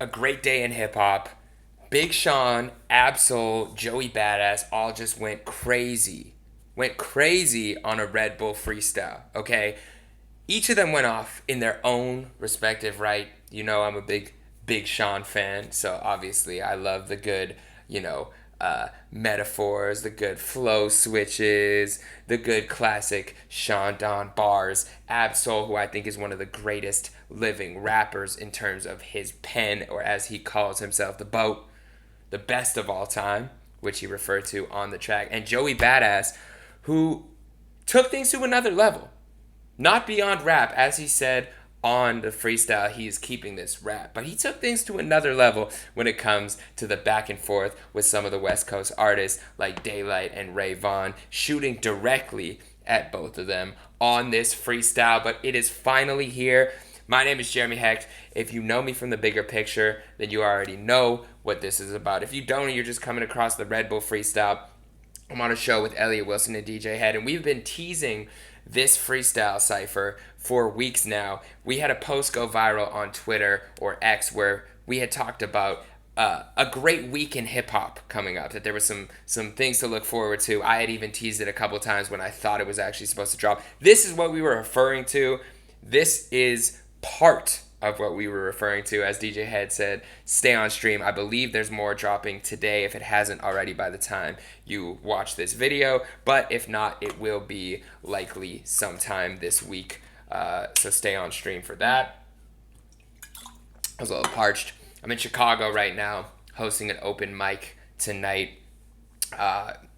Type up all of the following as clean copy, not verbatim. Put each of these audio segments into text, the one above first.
a great day in hip hop. Big Sean, Absol, Joey Badass all just went crazy. Went crazy on a Red Bull freestyle, okay? Each of them went off in their own respective right. You know, I'm a Big Sean fan, so obviously I love the good, you know, metaphors, the good flow switches, the good classic Sean Don bars. Absol, who I think is one of the greatest living rappers in terms of his pen, or as he calls himself, the boat, the best of all time, which he referred to on the track. And Joey Badass, who took things to another level. Not beyond rap, as he said on the freestyle, he is keeping this rap. But he took things to another level when it comes to the back and forth with some of the West Coast artists like Daylyt and Vaughn, shooting directly at both of them on this freestyle. But it is finally here. My name is Jeremy Hecht. If you know me from the bigger picture, then you already know what this is about. If you don't, you're just coming across the Red Bull freestyle. I'm on a show with Elliot Wilson and DJ Head, and we've been teasing this freestyle cipher for weeks now. We had a post go viral on Twitter or X where we had talked about a great week in hip hop coming up. That there was some things to look forward to. I had even teased it a couple times when I thought it was actually supposed to drop. This is what we were referring to. This is part of what we were referring to. As DJ Head said, stay on stream. I believe there's more dropping today if it hasn't already by the time you watch this video, but if not, it will be likely sometime this week. So stay on stream for that. I was a little parched. I'm in Chicago right now hosting an open mic tonight.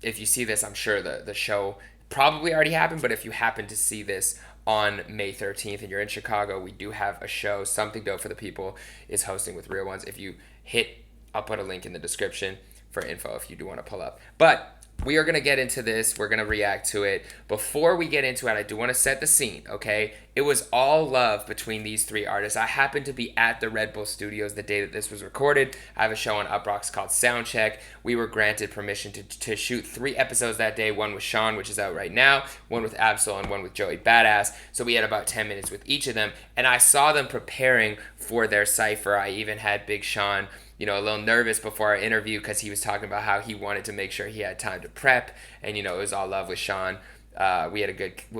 If you see this, I'm sure the show probably already happened, but if you happen to see this on May 13th and you're in Chicago, we do have a show. Something Dope for the People is hosting with Real Ones. If you hit, I'll put a link in the description for info if you do want to pull up. But we are going to get into this. We're going to react to it. Before we get into it, I do want to set the scene, okay? It was all love between these three artists. I happened to be at the Red Bull Studios the day that this was recorded. I have a show on Uprocks called Soundcheck. We were granted permission to shoot 3 episodes that day. One with Sean, which is out right now, one with Absol, and one with Joey Badass. So we had about 10 minutes with each of them. And I saw them preparing for their cypher. I even had Big Sean, you know, a little nervous before our interview because he was talking about how he wanted to make sure he had time to prep, and you know, it was all love with Sean. We had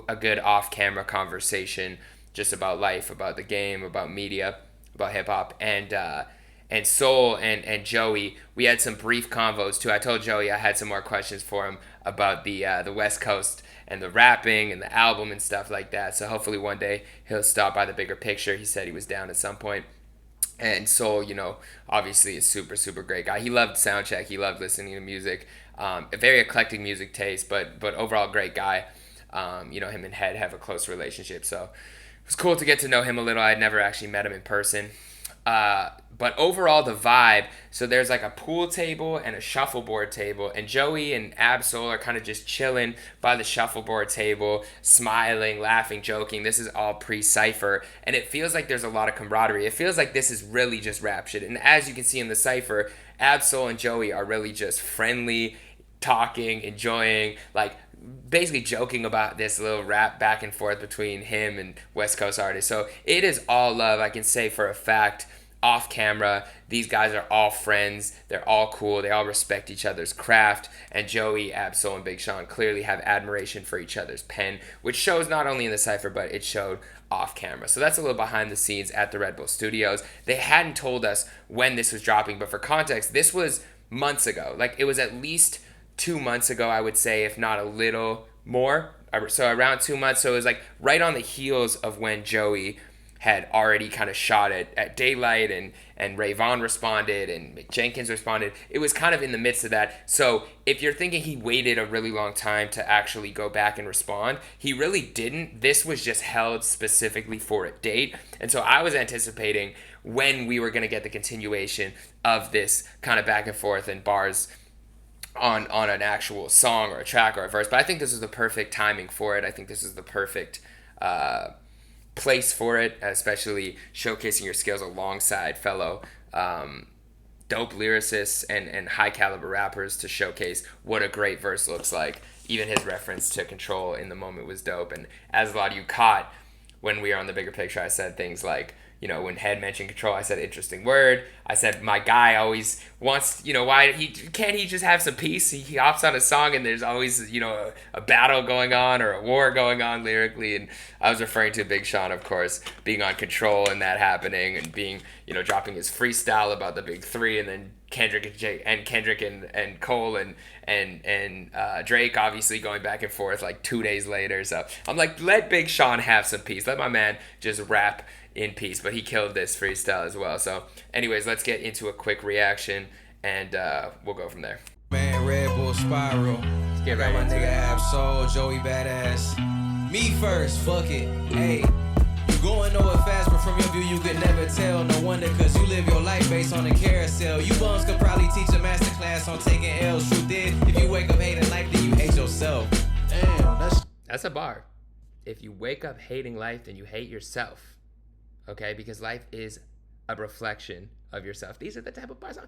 a good off-camera conversation just about life, about the game, about media, about hip hop, and Soul and Joey. We had some brief convos too. I told Joey I had some more questions for him about the West Coast and the rapping and the album and stuff like that. So hopefully one day he'll stop by the bigger picture. He said he was down at some point. And Soul, you know, obviously is super, super great guy. He loved Soundcheck. He loved listening to music. A very eclectic music taste, but overall great guy. You know, him and Head have a close relationship. So it was cool to get to know him a little. I had never actually met him in person. But overall, the vibe, so there's like a pool table and a shuffleboard table, and Joey and Absol are kind of just chilling by the shuffleboard table, smiling, laughing, joking. This is all pre-cypher, and it feels like there's a lot of camaraderie. It feels like this is really just rap shit, and as you can see in the cypher, Absol and Joey are really just friendly, talking, enjoying, like basically joking about this little rap back and forth between him and West Coast artists. So it is all love. I can say for a fact, off camera, these guys are all friends. They're all cool. They all respect each other's craft. And Joey, Absol, and Big Sean clearly have admiration for each other's pen, which shows not only in the cypher, but it showed off camera. So that's a little behind the scenes at the Red Bull Studios. They hadn't told us when this was dropping, but for context, this was months ago. Like, it was at least 2 months ago, I would say, if not a little more. So around 2 months. So it was like right on the heels of when Joey had already kind of shot it at Daylyt, and Vaughn responded and Mick Jenkins responded. It was kind of in the midst of that. So if you're thinking he waited a really long time to actually go back and respond, he really didn't. This was just held specifically for a date. And so I was anticipating when we were going to get the continuation of this kind of back and forth and bars on an actual song or a track or a verse. But I think this is the perfect timing for it. I think this is the perfect place for it, especially showcasing your skills alongside fellow dope lyricists and high caliber rappers to showcase what a great verse looks like. Even his reference to Control in the moment was dope. And as a lot of you caught when we were on the bigger picture, I said things like, you know, when Head mentioned Control, I said interesting word. I said my guy always wants, you know, why can't he just have some peace? He hops on a song and there's always, you know, a battle going on or a war going on lyrically. And I was referring to Big Sean, of course, being on Control and that happening, and being, you know, dropping his freestyle about the big three, and then Kendrick and Cole and Drake obviously going back and forth like 2 days later. So I'm like, let Big Sean have some peace. Let my man just rap in peace. But he killed this freestyle as well. So anyways, let's get into a quick reaction, and we'll go from there. Man, Red Bull Spiral. Let's get right my into nigga it. Ab-Soul, Joey Badass. Me first, fuck it. Hey. You going nowhere fast, but from your view you could never tell. No wonder, cause you live your life based on a carousel. You bums could probably teach a masterclass on taking L's. Truth is, if you wake up hating life, then you hate yourself. Damn, That's a bar. If you wake up hating life, then you hate yourself. Okay? Because life is a reflection of yourself. These are the type of bars.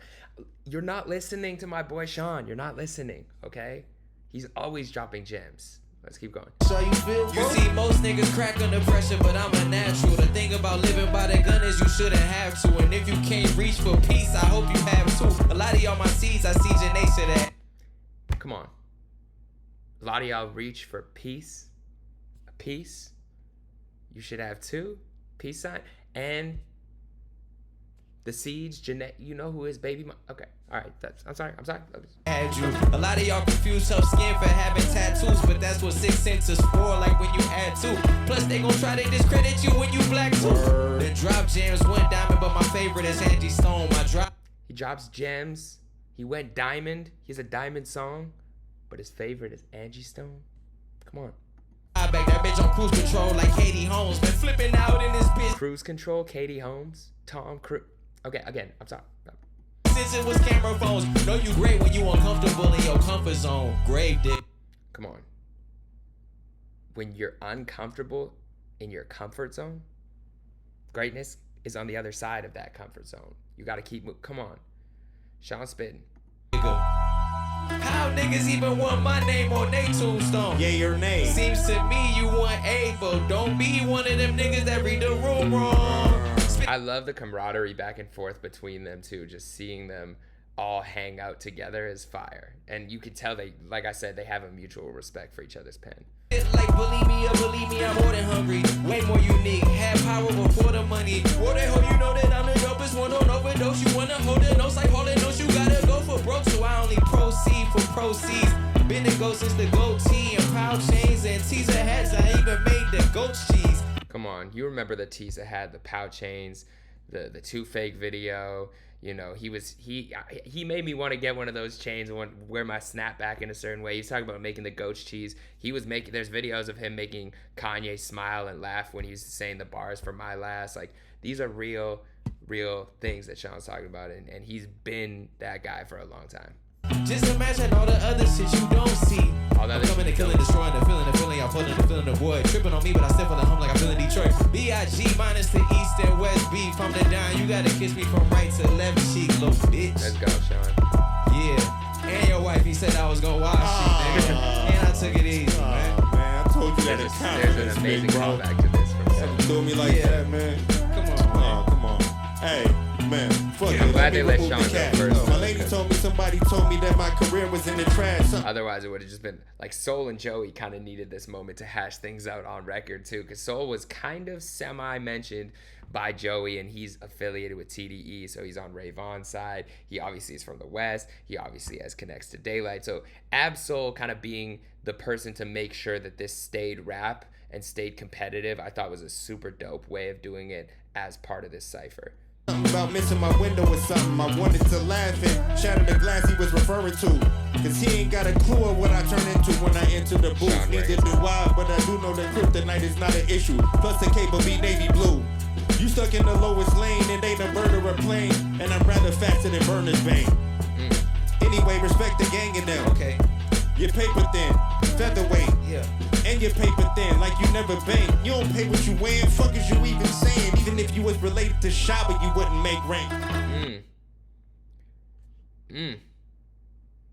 You're not listening to my boy Sean. You're not listening, okay? He's always dropping gems. Let's keep going. So you feel, you see most niggas crack under pressure, but I'm a natural. The thing about living by the gun is you shouldn't have to. And if you can't reach for peace, I hope you have too. A lot of y'all my seeds, I see your nature that. Come on. A lot of y'all reach for peace. Peace. You should have too. Peace sign. And the Siege, Jeanette, you know who is baby mom? Okay, all right. I'm sorry. Had you. A lot of y'all confuse tough skin for having tattoos, but that's what 6 senses for, like when you add 2. Plus they gon' try to discredit you when you black too. The drop gems went diamond, but my favorite is Angie Stone. My drop. He drops gems. He went diamond. He has a diamond song, but his favorite is Angie Stone. Come on. I back that bitch on cruise control like Katie Holmes. Been flipping out in this bitch. Cruise control, Katie Holmes, Tom Cruise. Okay, again, I'm sorry. Since it was camera phones, know you great when you uncomfortable in your comfort zone. Grave dick. Come on. When you're uncomfortable in your comfort zone, greatness is on the other side of that comfort zone. You gotta keep moving. Come on. Sean spitting. How niggas even want my name on they tombstone? Yeah, your name. Seems to me you want A, but don't be one of them niggas that read the room wrong. I love the camaraderie back and forth between them too. Just seeing them all hang out together is fire. And you can tell they, like I said, they have a mutual respect for each other's pen. Like believe me, I'm more than hungry. Way more unique. Have power before the money. What the hell you know that I'm the dopest one on overdose? You wanna hold the notes like holding notes? You gotta go for broke, so I only proceed for proceeds. Been the goat since the goatee and pound chains and teaser hats. I even made the goat cheese. Come on, you remember the teaser had the pow chains, the 2 fake video. You know, he made me want to get one of those chains and wear my snapback in a certain way. He's talking about making the goat's cheese. He was making, there's videos of him making Kanye smile and laugh when he was saying the bars for My Last. Like, these are real things that Sean's talking about, and he's been that guy for a long time. Just imagine all the other shit you don't see. I'm coming to killing, destroying, the feeling, I'm pulling the feeling, the void. Tripping on me, but I still feel at home like I'm feeling Detroit. B.I.G. minus the east and west beef. From the down, you gotta kiss me from right to left cheek, little bitch. Let's go, Sean. Yeah. And your wife, he said I was gonna watch shit, nigga. And I took it easy, man. Man, I told you that it's There's an amazing callback to this from Sean. Do me like that, man. Come on, man. Come on. Hey, man. Fuck it. I'm glad they let Remove Sean the go cat. first. My lady told me somebody told me that my career was in the trash. Otherwise, it would have just been like Soul and Joey kind of needed this moment to hash things out on record too, because Soul was kind of semi-mentioned by Joey, and he's affiliated with TDE, so he's on Vaughn's side. He obviously is from the West. He obviously has connects to Daylyt. So Ab-Soul kind of being the person to make sure that this stayed rap and stayed competitive, I thought was a super dope way of doing it as part of this cypher. Something about missing my window or something. I wanted to laugh and shatter the glass he was referring to. Cause he ain't got a clue of what I turn into when I enter the booth. Neither do I, but I do know that kryptonite is not an issue. Plus the cable be navy blue. You stuck in the lowest lane and ain't a bird or a plane. And I'm rather faster than Burner's vein. Anyway, respect the gang in them. Okay. Your paper thin, featherweight. Yeah. And your paper thin, like you never bang. You don't pay what you weigh, fuck is you even saying? Even if you was related to Shabba, you wouldn't make rank.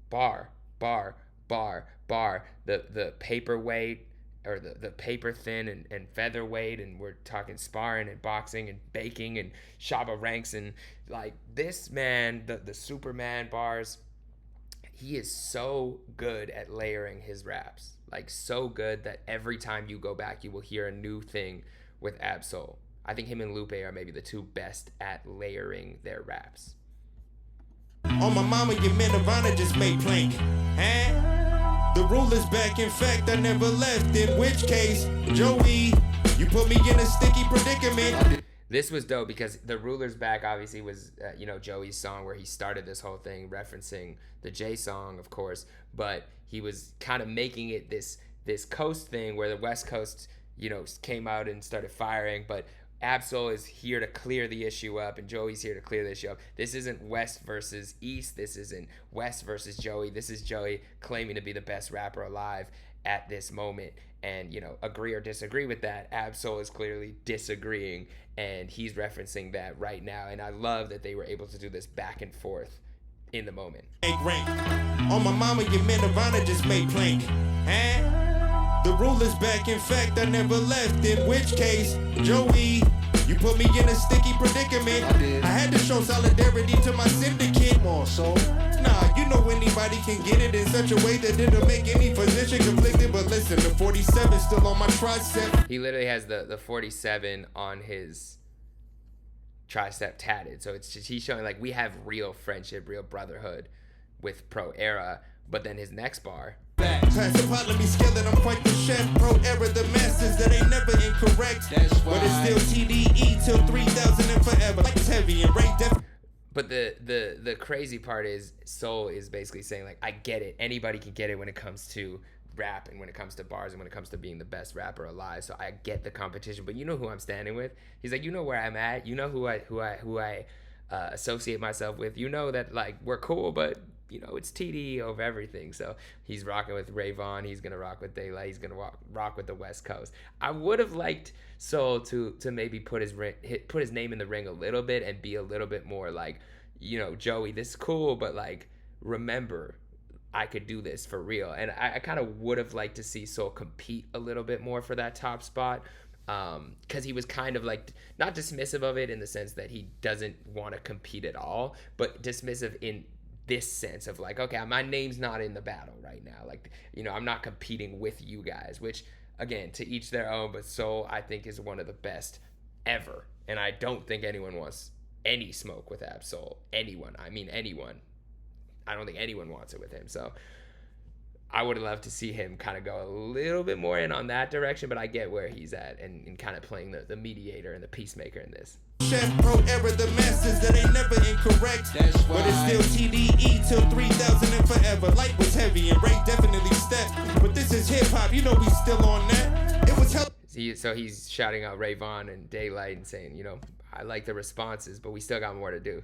Bar. The paperweight or the paper thin and featherweight, and we're talking sparring and boxing and baking and Shabba ranks, and like this man, the Superman bars, he is so good at layering his raps, like so good that every time you go back you will hear a new thing with Ab-Soul. I think him and Lupe are maybe the two best at layering their raps. On my mama, your men Nirvana just made plank. Huh? The rule is back, in fact, I never left. In which case, Joey, you put me in a sticky predicament. This was dope because The Ruler's Back obviously was, Joey's song where he started this whole thing, referencing the J song, of course, but he was kind of making it this coast thing where the West Coast, came out and started firing, but Ab-Soul is here to clear the issue up, and Joey's here to clear the issue up. This isn't West versus East. This isn't West versus Joey. This is Joey claiming to be the best rapper alive at this moment. And, agree or disagree with that. Ab-Soul is clearly disagreeing, and he's referencing that right now. And I love that they were able to do this back and forth in the moment. Rank. On my mama, your men Nirvana just made plank. Huh? The rule is back, in fact, I never left. In which case, Joey, you put me in a sticky predicament. I had to show solidarity to my syndicate. Come on, soul. Nah, anybody can get it in such a way that it'll make any physician conflicted. But listen, the 47 still on my tricep. He literally has the 47 on his tricep tatted. So it's just, he's showing like we have real friendship, real brotherhood with Pro Era. But then his next bar. Pass the pot, let me scale it, I'm quite the chef. Pro Era, the masters that ain't never incorrect. That's why. But it's still TDE till 3000 and forever. Like it's heavy and rate def. But the crazy part is Soul is basically saying like, I get it. Anybody can get it when it comes to rap and when it comes to bars and when it comes to being the best rapper alive. So I get the competition, but you know who I'm standing with. He's like, you know where I'm at. You know who I associate myself with. You know that like we're cool, but it's TD over everything. So he's rocking with Vaughn. He's gonna rock with Daylyt. He's gonna rock with the West Coast. I would have liked Soul to maybe put his name in the ring a little bit and be a little bit more like, Joey, this is cool, but like remember, I could do this for real. And I kind of would have liked to see Soul compete a little bit more for that top spot. Because he was kind of like not dismissive of it in the sense that he doesn't want to compete at all, but dismissive in this sense of like, okay, my name's not in the battle right now. Like, I'm not competing with you guys, which again, to each their own, but Soul I think is one of the best ever. And I don't think anyone wants any smoke with Ab-Soul. Anyone. I don't think anyone wants it with him. So I would love to see him kind of go a little bit more in on that direction, but I get where he's at and kind of playing the mediator and the peacemaker in this. Chef Pro Era, the masters that ain't never incorrect. That's why. But it's still TDE till 3000 and forever. Light was heavy and Ray definitely stepped. But this is hip hop, we still on that. It was hell. So he's shouting out Vaughn and Daylyt and saying, I like the responses, but we still got more to do.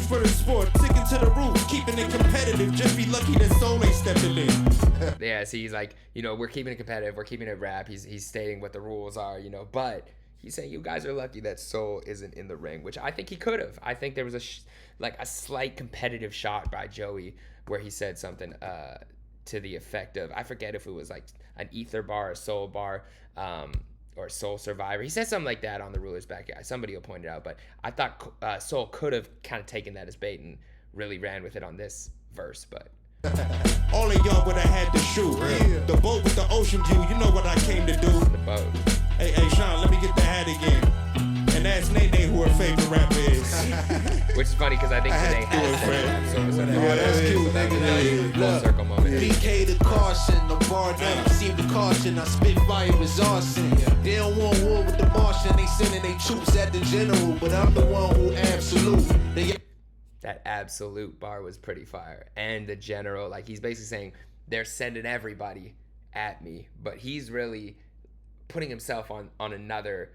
For the sport, sticking to the rules, keeping it competitive. Just be lucky that Soul ain't stepping in. Yeah, so he's like, we're keeping it competitive, we're keeping it rap. He's stating what the rules are, but he's saying you guys are lucky that Soul isn't in the ring, which I think he could have. I think there was a slight competitive shot by Joey where he said something to the effect of, I forget if it was like an Ether bar or Soul bar, or Soul Survivor. He said something like that on the Ruler's Back. Yeah, somebody will point it out, but I thought Soul could have kind of taken that as bait and really ran with it on this verse, but all of y'all would have had to shoot. Yeah. The boat with the ocean view, you know what I came to do. The boat. Hey, Sean, let me get the hat again. And ask Nene who her favorite rapper is. Which is funny because I think today has that rap. That's cute, nigga. Full circle moment. BK the caution, the bar never seem to caution. I spit fire as arson. They don't want war with the Martian. They sending their troops at the general, but I'm the one who absolute. That absolute bar was pretty fire. And the general, like he's basically saying they're sending everybody at me, but he's really putting himself on another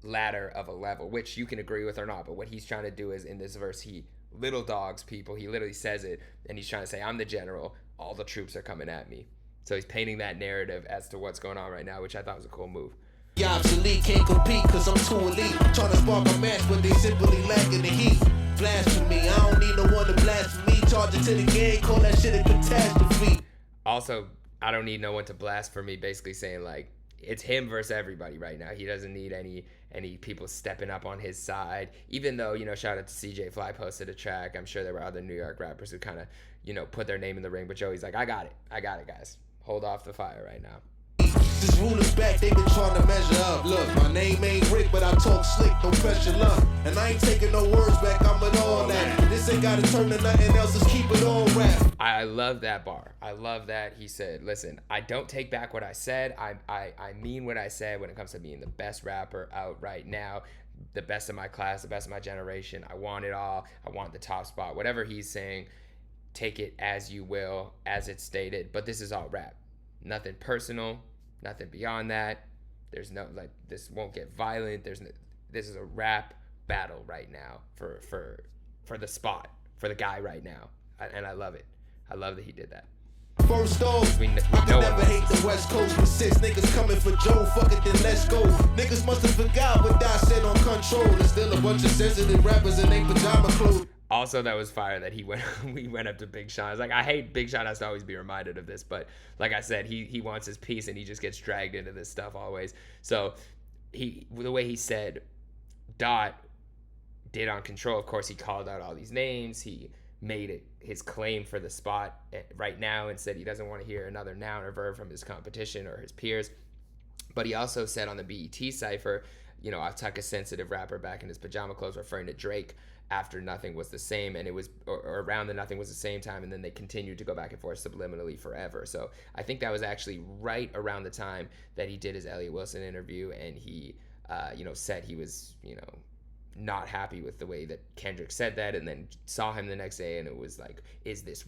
ladder of a level, which you can agree with or not, but what he's trying to do is in this verse, he little dogs people. He literally says it, and he's trying to say, I'm the general, all the troops are coming at me. So he's painting that narrative as to what's going on right now, which I thought was a cool move. Yeah, obsolete, can't compete cause I'm too elite. Trying to spark a match, but they simply lacking the heat. Blasphemy, I don't need no one to blaspheme me. Charge it to the game, call that shit a catastrophe. Also, I don't need no one to blast for me, basically saying like, it's him versus everybody right now. He doesn't need any people stepping up on his side. Even though, shout out to CJ Fly posted a track. I'm sure there were other New York rappers who kind of, put their name in the ring. But Joey's like, I got it, guys. Hold off the fire right now. This rulers back, they been trying to measure up. Look, my name ain't Rick, but I talk slick, no pressure luck. And I ain't taking no words back, I'm with all that. This ain't gotta turn to nothing else, just keep it all rap. I love that bar. I love that he said, listen, I don't take back what I said. I mean what I said when it comes to being the best rapper out right now, the best of my class, the best of my generation. I want it all. I want the top spot. Whatever he's saying, take it as you will, as it's stated. But this is all rap. Nothing personal. Nothing beyond that. There's no, this won't get violent. This is a rap battle right now for the spot, for the guy right now. And I love it. I love that he did that. First off, I can never hate the West Coast, but since niggas coming for Joe, fuck it, then let's go. Niggas must have forgot what I said on Control. There's still a bunch of sensitive rappers in they pajama clothes. Also, that was fire that we went up to Big Sean. I was like, I hate Big Sean has to always be reminded of this, but like I said, he wants his piece and he just gets dragged into this stuff always. So the way he said Dot did on Control, of course, he called out all these names. He made it his claim for the spot right now and said he doesn't want to hear another noun or verb from his competition or his peers. But he also said on the BET cypher, I'll tuck a sensitive rapper back in his pajama clothes, referring to Drake after Nothing Was the Same, and it was or around the Nothing Was the Same time, and then they continued to go back and forth subliminally forever. So I think that was actually right around the time that he did his Elliott Wilson interview, and he said he was not happy with the way that Kendrick said that, and then saw him the next day, and it was like, is this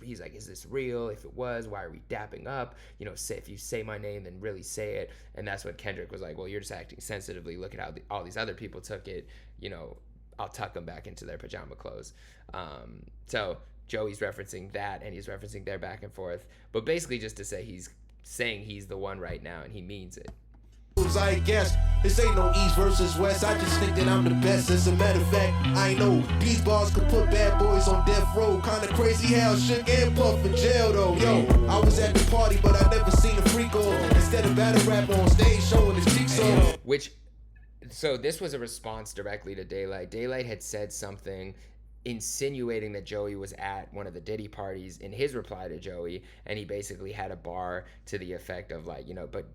real? If it was, why are we dapping up? If you say my name, then really say it. And that's when Kendrick was like, well, you're just acting sensitively. Look at how all these other people took it. I'll tuck them back into their pajama clothes. So Joey's referencing that, and he's referencing their back and forth, but basically just to say he's saying he's the one right now, and he means it. I guess this ain't no East versus West. I just think that I'm the best. As a matter of fact, I know these bars could put bad boys on death row. Kinda crazy how Shook and Puff in jail though. Yo, I was at the party, but I never seen a freak on. Instead of battle rap on stage showing his cheeks on. So this was a response directly to Daylyt. Daylyt had said something insinuating that Joey was at one of the Diddy parties in his reply to Joey, and he basically had a bar to the effect of like,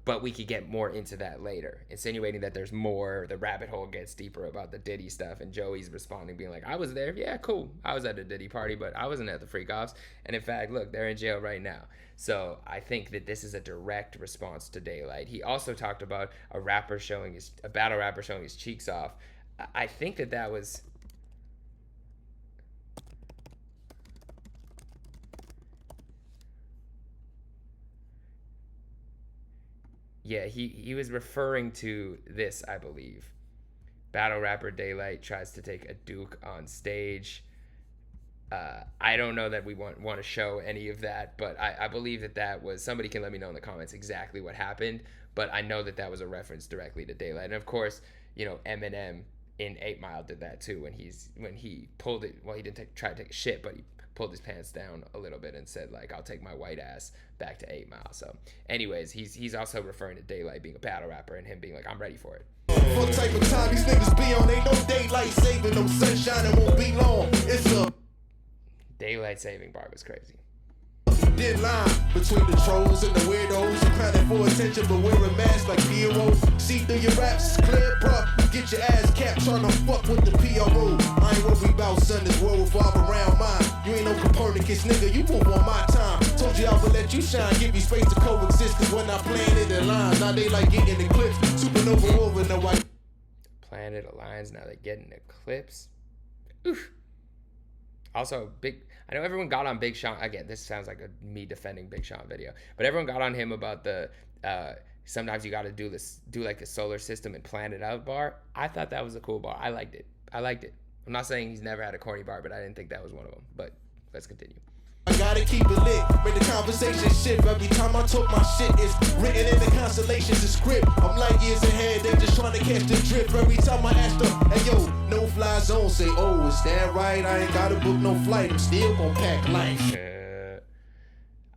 but we could get more into that later, insinuating that there's more, the rabbit hole gets deeper about the Diddy stuff, and Joey's responding being like, I was there, yeah, cool, I was at a Diddy party, but I wasn't at the freak offs, and in fact, look, they're in jail right now. So I think that this is a direct response to Daylyt. He also talked about a battle rapper showing his cheeks off. I think that was yeah, he was referring to this, I believe. Battle rapper Daylyt tries to take a Duke on stage. I don't know that we want to show any of that, but I believe that was, somebody can let me know in the comments exactly what happened, but I know that was a reference directly to Daylyt. And of course, Eminem in 8 Mile did that too when he pulled it, well, he didn't try to take a shit, but he pulled his pants down a little bit and said like, I'll take my white ass back to 8 Mile. So anyways, he's also referring to Daylyt being a battle rapper and him being like, I'm ready for it. What type of time these niggas be on? Ain't no daylight saving, no sunshine, it won't be long. It's a Daylyt saving bar was crazy. thin line between the trolls and the weirdos. You clowning for attention but wearing masks like heroes. See through your raps, it's clear, bruh. Get your ass capped trying to fuck with the PRO. I ain't worried about son, this world revolve around mine. You ain't no Copernicus, nigga, you move on my time. Told you I would let you shine, give you space to coexist. Cause when I planted the lines, now they like getting eclipsed. Supernova over, no I Planet Alliance, now they're getting eclipse. Oof. Also, I know everyone got on Big Sean. Again, this sounds like a me defending Big Sean video, but everyone got on him about the sometimes you got to do like the solar system and plan it out bar. I thought that was a cool bar. I liked it. I'm not saying he's never had a corny bar, but I didn't think that was one of them. But let's continue. I gotta keep it lit, make the conversation shift. Every time I talk my shit, it's written in the constellations of script. I'm like years ahead, they just trying to catch the drift. Every time I ask them, hey yo, no fly zone, say, oh, is that right? I ain't gotta book no flight, I'm still gon' pack light.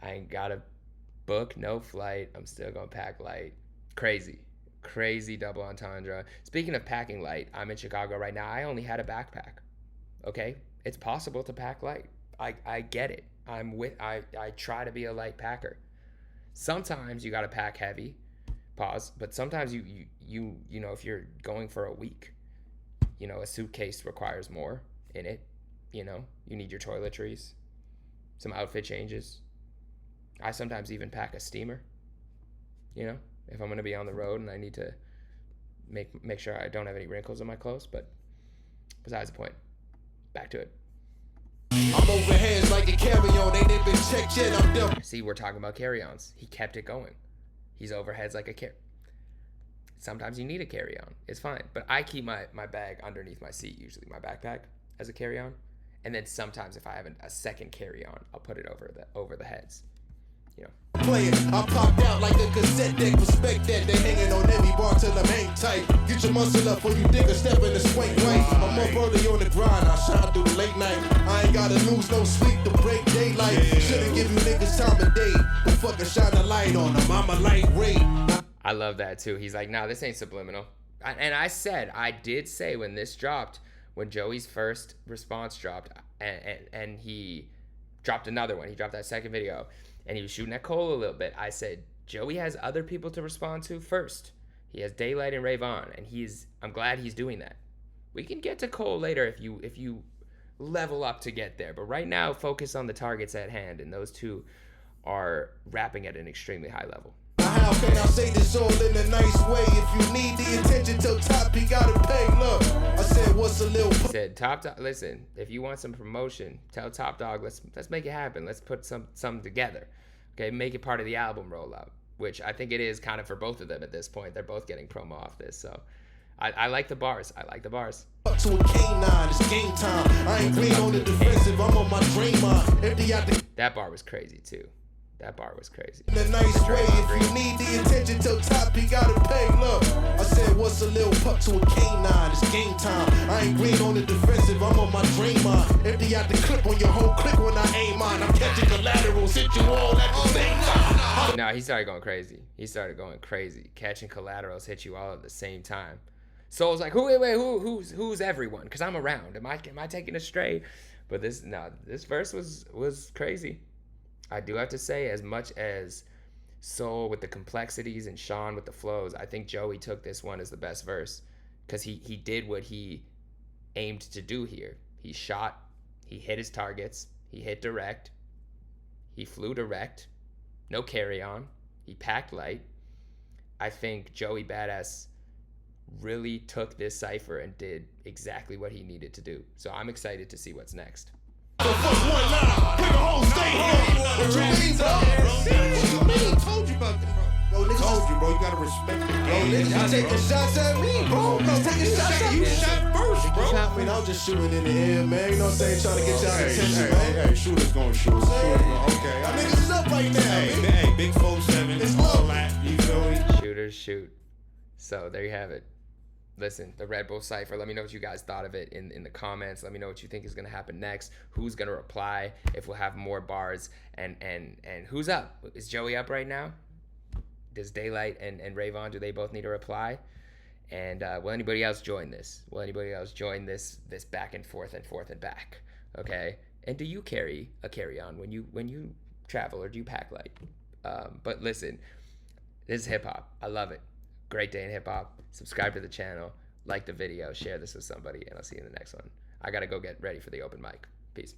I ain't gotta book no flight, I'm still gonna pack light. Crazy. Crazy double entendre. Speaking of packing light, I'm in Chicago right now. I only had a backpack. Okay? It's possible to pack light. I get it. I try to be a light packer. Sometimes you got to pack heavy. Pause. But sometimes you know, if you're going for a week, you know, a suitcase requires more in it. You know, you need your toiletries, some outfit changes. I sometimes even pack a steamer, you know, if I'm going to be on the road and I need to make sure I don't have any wrinkles in my clothes. But besides the point, back to it. I'm over heads like a carry-on, ain't even checked yet, I'm done. See, we're talking about carry-ons. He kept it going. He's overheads like a carry. Sometimes you need a carry-on. It's fine. But I keep my bag underneath my seat, usually my backpack as a carry-on. And then sometimes if I have a second carry-on, I'll put it over the heads. You know. Play it, I popped out like a cassette deck. Respect that, they hanging on every bar till I'm hang tight. Get your muscle up before you dig a step in the swing right. I'm up early on the grind, I shine through the late night. I ain't gotta lose no sleep to break daylight. Should've give you niggas time of day, but fucking shine a light on them. I'm a lightweight. I love that too. He's like, nah, this ain't subliminal. And I did say when this dropped, when Joey's first response dropped, and he dropped another one. He dropped that second video, and he was shooting at Cole a little bit. I said, Joey has other people to respond to first. He has Daylyt and Vaughn, and I'm glad he's doing that. We can get to Cole later if you level up to get there. But right now, focus on the targets at hand, and those two are rapping at an extremely high level. How can I say this all in a nice way? If you need the attention till top, you gotta pay. Look, I said, what's a little? He said, Top Dog, listen, if you want some promotion, tell Top Dog, let's make it happen. Let's put some together. Okay, make it part of the album rollout, which I think it is kind of for both of them at this point. They're both getting promo off this, so I like the bars. I like the bars. Up to a K9, it's game time. I ain't green on the defensive, I'm on my dream on. Empty out the. That bar was crazy too. That bar was crazy. In a nice way, if you need the attention till top, you gotta pay. Look, I said, what's a little pup to a K9? It's game time. I ain't green on the defensive, I'm on my dream on. Empty out the clip on your whole clip when I aim on. I'm catching collaterals, hit you all at the same time. No, he started going crazy. Catching collaterals hit you all at the same time. So I was like, who's everyone? Because I'm around. Am I taking a stray? But this verse was crazy. I do have to say, as much as Soul with the complexities and Sean with the flows, I think Joey took this one as the best verse because he did what he aimed to do here. He shot, he hit his targets, he hit direct, he flew direct, no carry-on, he packed light. I think Joey Badass really took this cypher and did exactly what he needed to do. So I'm excited to see what's next. Told you about that, bro. Niggas told you, bro. You gotta respect the game. Niggas taking shots at me, bro. Taking shots at me. You shot first, bro. I mean, I was just shooting in the air, man. You know what I'm saying? Trying to get y'all attention, man. Hey, shooters gonna shoot. Okay. Y'all niggas is up right now, man. Hey, big 4-7. It's all that. You feel me? Shooters shoot. So there you have it. Listen, the Red Bull Cypher, let me know what you guys thought of it in the comments. Let me know what you think is going to happen next. Who's going to reply, if we'll have more bars, and who's up? Is Joey up right now? Does Daylyt and Vaughn, do they both need a reply? And will anybody else join this? Will anybody else join this back and forth and back? Okay? And do you carry a carry-on when you travel, or do you pack light? But listen, this is hip-hop. I love it. Great day in hip-hop. Subscribe to the channel, like the video, share this with somebody, and I'll see you in the next one. I gotta go get ready for the open mic. Peace.